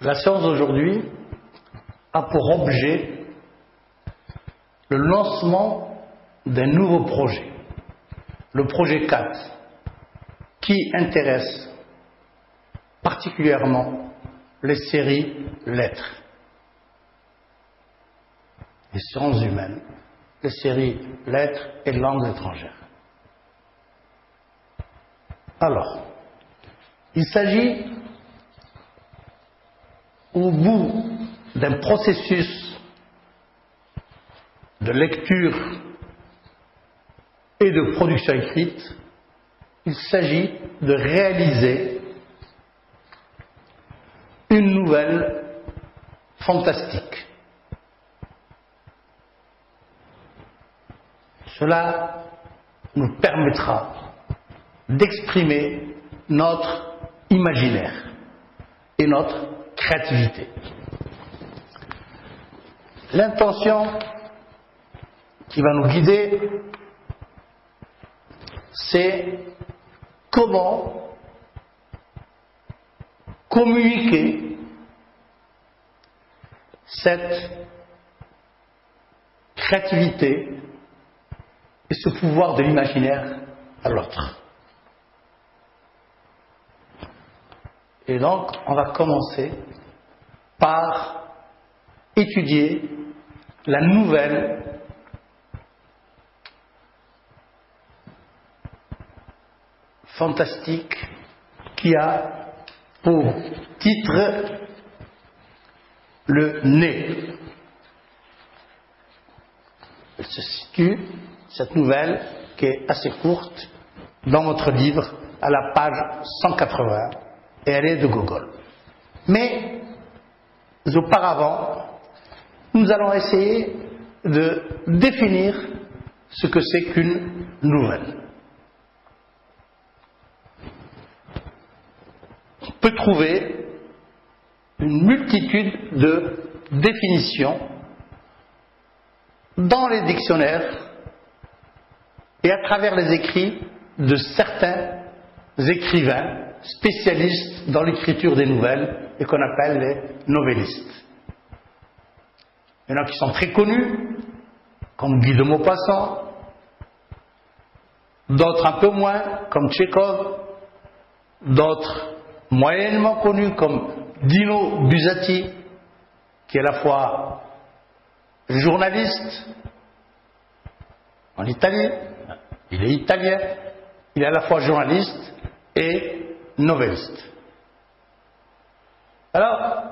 La séance d'aujourd'hui a pour objet le lancement d'un nouveau projet, le projet 4, qui intéresse particulièrement les séries lettres, les sciences humaines, les séries lettres et langues étrangères. Alors, il s'agit, au bout d'un processus de lecture et de production écrite, il s'agit de réaliser une nouvelle fantastique. Cela nous permettra d'exprimer notre imaginaire et notre créativité. L'intention qui va nous guider, c'est comment communiquer cette créativité et ce pouvoir de l'imaginaire à l'autre. Et donc, on va commencer par étudier la nouvelle fantastique qui a pour titre le nez. Elle se situe, cette nouvelle, qui est assez courte, dans votre livre, à la page 180, et elle est de Gogol. Mais, auparavant, nous allons essayer de définir ce que c'est qu'une nouvelle. On peut trouver une multitude de définitions dans les dictionnaires et à travers les écrits de certains écrivains spécialistes dans l'écriture des nouvelles et qu'on appelle les novellistes. Il y en a qui sont très connus, comme Guy de Maupassant, d'autres un peu moins, comme Tchekhov, d'autres moyennement connus, comme Dino Buzzati, qui est à la fois journaliste en Italie, il est italien, il est à la fois journaliste et novelliste. Alors,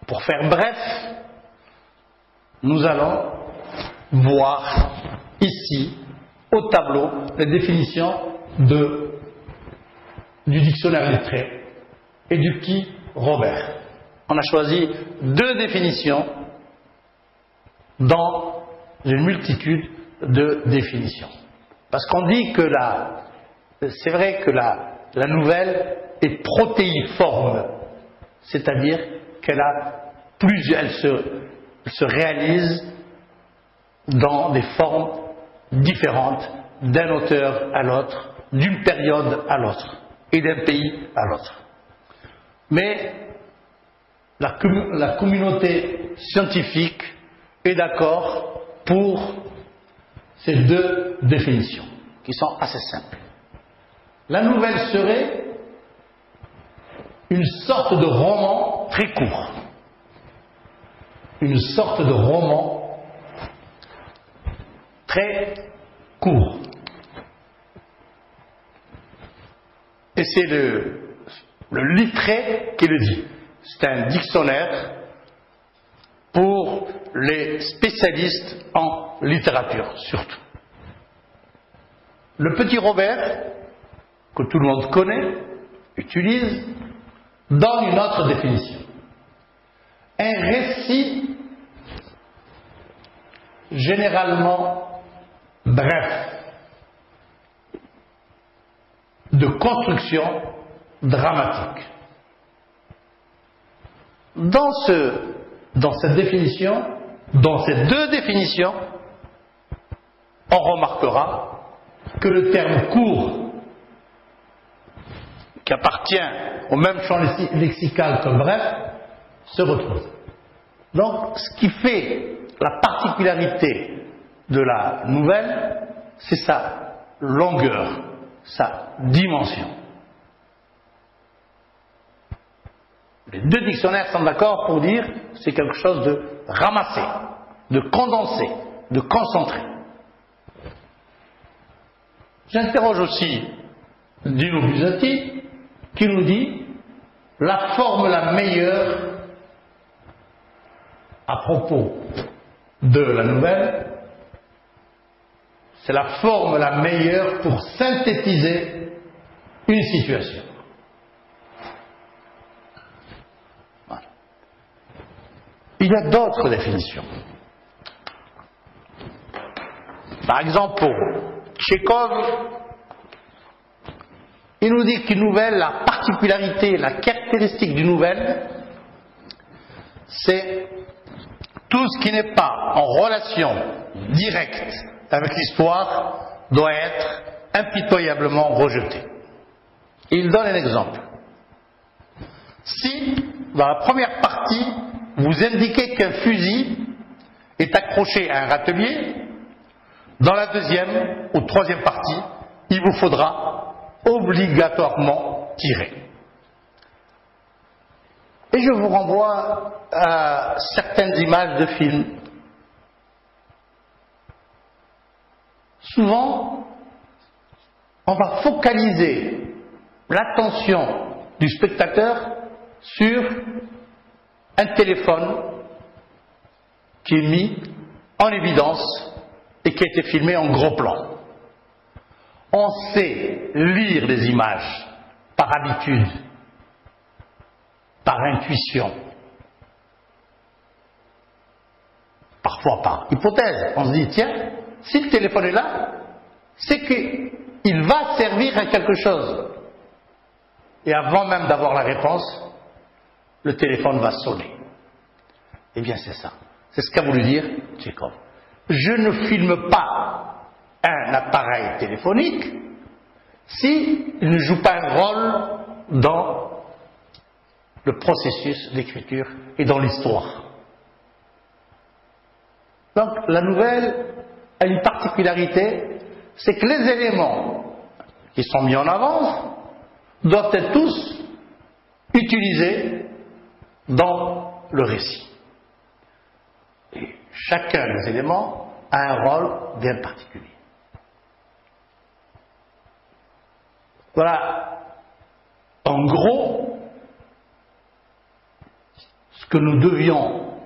pour faire bref, nous allons voir ici, au tableau, les définitions du dictionnaire lettré et du petit Robert. On a choisi deux définitions dans une multitude de définitions. Parce qu'on dit que c'est vrai que la nouvelle est protéiforme, c'est-à-dire qu'elle se réalise dans des formes différentes d'un auteur à l'autre, d'une période à l'autre et d'un pays à l'autre. Mais la communauté scientifique est d'accord pour ces deux définitions qui sont assez simples. La nouvelle serait une sorte de roman très court. Une sorte de roman très court. Et c'est le Littré qui le dit. C'est un dictionnaire pour les spécialistes en littérature, surtout. Le petit Robert, que tout le monde connaît, utilise, donne une autre définition. Un récit généralement bref, de construction dramatique. Dans cette définition, dans ces deux définitions, on remarquera que le terme court qui appartient au même champ lexical que bref, se retrouve. Donc, ce qui fait la particularité de la nouvelle, c'est sa longueur, sa dimension. Les deux dictionnaires sont d'accord pour dire que c'est quelque chose de ramassé, de condensé, de concentré. J'interroge aussi Dino Buzzati qui nous dit la forme la meilleure à propos de la nouvelle, c'est la forme la meilleure pour synthétiser une situation. Voilà. Il y a d'autres définitions. Par exemple, pour Tchekhov, il nous dit qu'une nouvelle, la particularité, la caractéristique d'une nouvelle, c'est tout ce qui n'est pas en relation directe avec l'histoire doit être impitoyablement rejeté. Il donne un exemple. Si, dans la première partie, vous indiquez qu'un fusil est accroché à un râtelier, dans la deuxième ou troisième partie, il vous faudra obligatoirement tirer. Et je vous renvoie à certaines images de films. Souvent, on va focaliser l'attention du spectateur sur un téléphone qui est mis en évidence et qui a été filmé en gros plan. On sait lire les images par habitude, par intuition, parfois par hypothèse. On se dit, tiens, si le téléphone est là, c'est qu'il va servir à quelque chose. Et avant même d'avoir la réponse, le téléphone va sonner. Eh bien, c'est ça. C'est ce qu'a voulu dire Tchekhov. Je ne filme pas un appareil téléphonique s'il ne joue pas un rôle dans le processus d'écriture et dans l'histoire. Donc la nouvelle a une particularité, c'est que les éléments qui sont mis en avant doivent être tous utilisés dans le récit. Et chacun des éléments a un rôle bien particulier. Voilà, en gros, ce que nous devions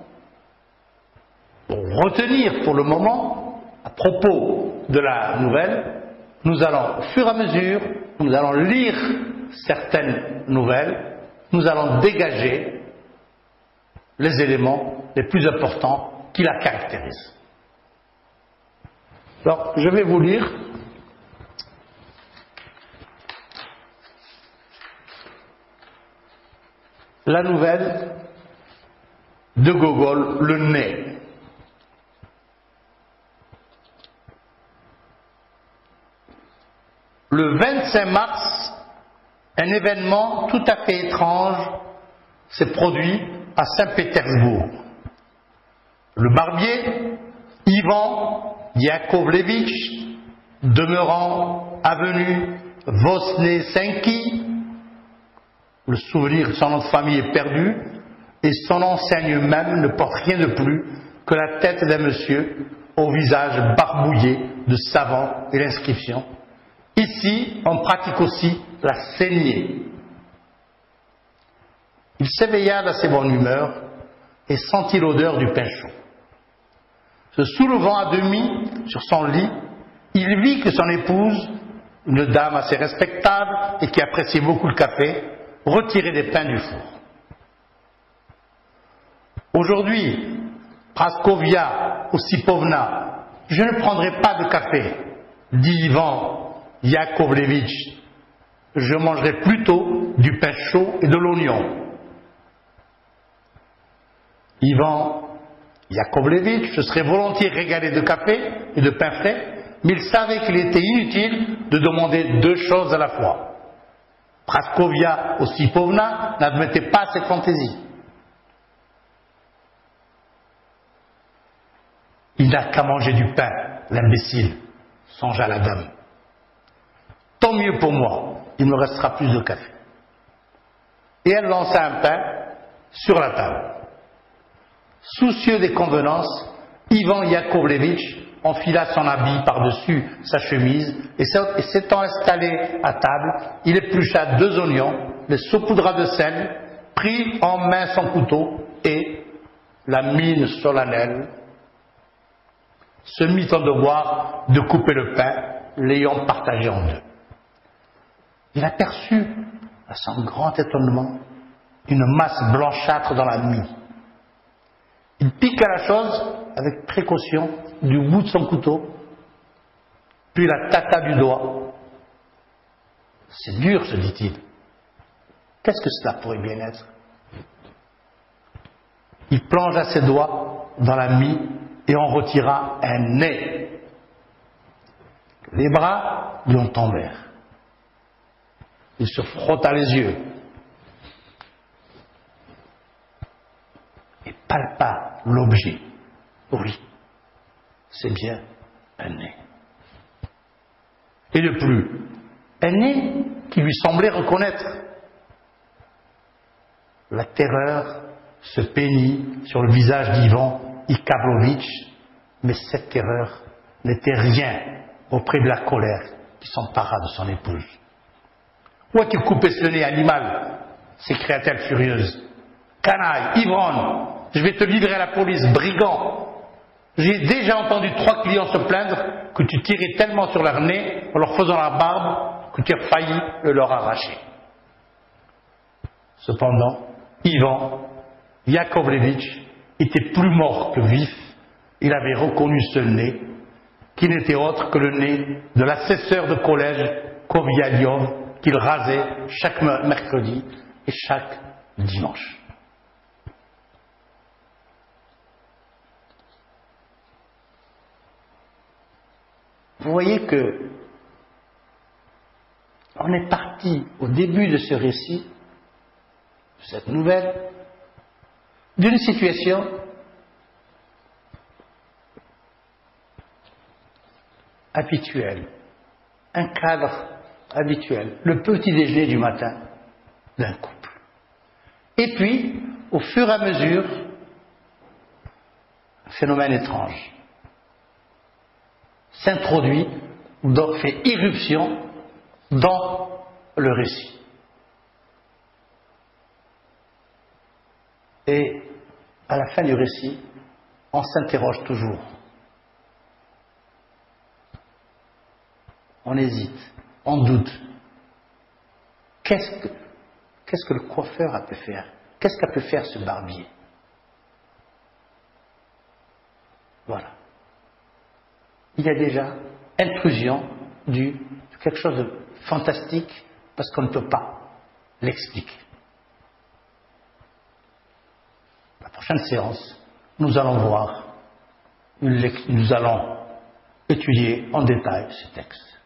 retenir pour le moment à propos de la nouvelle. Nous allons, au fur et à mesure, nous allons lire certaines nouvelles, nous allons dégager les éléments les plus importants qui la caractérisent. Alors, je vais vous lire la nouvelle de Gogol, Le Nez. Le 25 mars, un événement tout à fait étrange s'est produit à Saint-Pétersbourg. Le barbier, Ivan Yakovlevitch, demeurant avenue Vosnesenki, le souvenir de son nom de famille est perdu, et son enseigne même ne porte rien de plus que la tête d'un monsieur au visage barbouillé de savon et l'inscription. Ici, on pratique aussi la saignée. Il s'éveilla d'assez bonne humeur et sentit l'odeur du pain chaud. Se soulevant à demi sur son lit, il vit que son épouse, une dame assez respectable et qui appréciait beaucoup le café, retirait des pains du four. Aujourd'hui, Praskovia Osipovna, je ne prendrai pas de café, dit Ivan Yakovlevitch. Je mangerai plutôt du pain chaud et de l'oignon. Ivan Yakovlevitch se serait volontiers régalé de café et de pain frais, mais il savait qu'il était inutile de demander deux choses à la fois. Praskovia Osipovna n'admettait pas cette fantaisie. Il n'a qu'à manger du pain, l'imbécile, songea la dame. Tant mieux pour moi, il me restera plus de café. Et elle lança un pain sur la table. Soucieux des convenances, Ivan Yakovlevitch enfila son habit par-dessus sa chemise et s'étant installé à table, il éplucha 2 oignons, les saupoudra de sel, prit en main son couteau et, la mine solennelle, se mit en devoir de couper le pain, l'ayant partagé en 2. Il aperçut, à son grand étonnement, une masse blanchâtre dans la mie. Il piqua la chose avec précaution du bout de son couteau, puis la tâta du doigt. C'est dur, se dit-il. Qu'est-ce que cela pourrait bien être? Il plongea ses doigts dans la mie et en retira un nez. Les bras lui en tombèrent. Il se frotta les yeux et palpa l'objet. Oui, c'est bien un nez. Et de plus, un nez qui lui semblait reconnaître. La terreur se peignit sur le visage d'Ivan Yakovlevitch, mais cette terreur n'était rien auprès de la colère qui s'empara de son épouse. « Où as-tu coupé ce nez, animal ?» s'écria-t-elle furieuse. « Canaille, ivrogne, je vais te livrer à la police, brigand. J'ai déjà entendu 3 clients se plaindre que tu tirais tellement sur leur nez en leur faisant la barbe que tu as failli le leur arracher. » Cependant, Ivan Yakovlevitch était plus mort que vif. Il avait reconnu ce nez, qui n'était autre que le nez de l'assesseur de collège Kovialiov, qu'il rasait chaque mercredi et chaque dimanche. Vous voyez que on est parti au début de ce récit, de cette nouvelle, d'une situation habituelle, un cadre habituel, le petit déjeuner du matin d'un couple. Et puis, au fur et à mesure, un phénomène étrange s'introduit, fait irruption dans le récit. Et à la fin du récit, on s'interroge toujours. On hésite, on doute. Qu'est-ce que le coiffeur a pu faire? Qu'est-ce qu'a pu faire ce barbier? Voilà. Il y a déjà intrusion de quelque chose de fantastique parce qu'on ne peut pas l'expliquer. La prochaine séance, nous allons étudier en détail ce texte.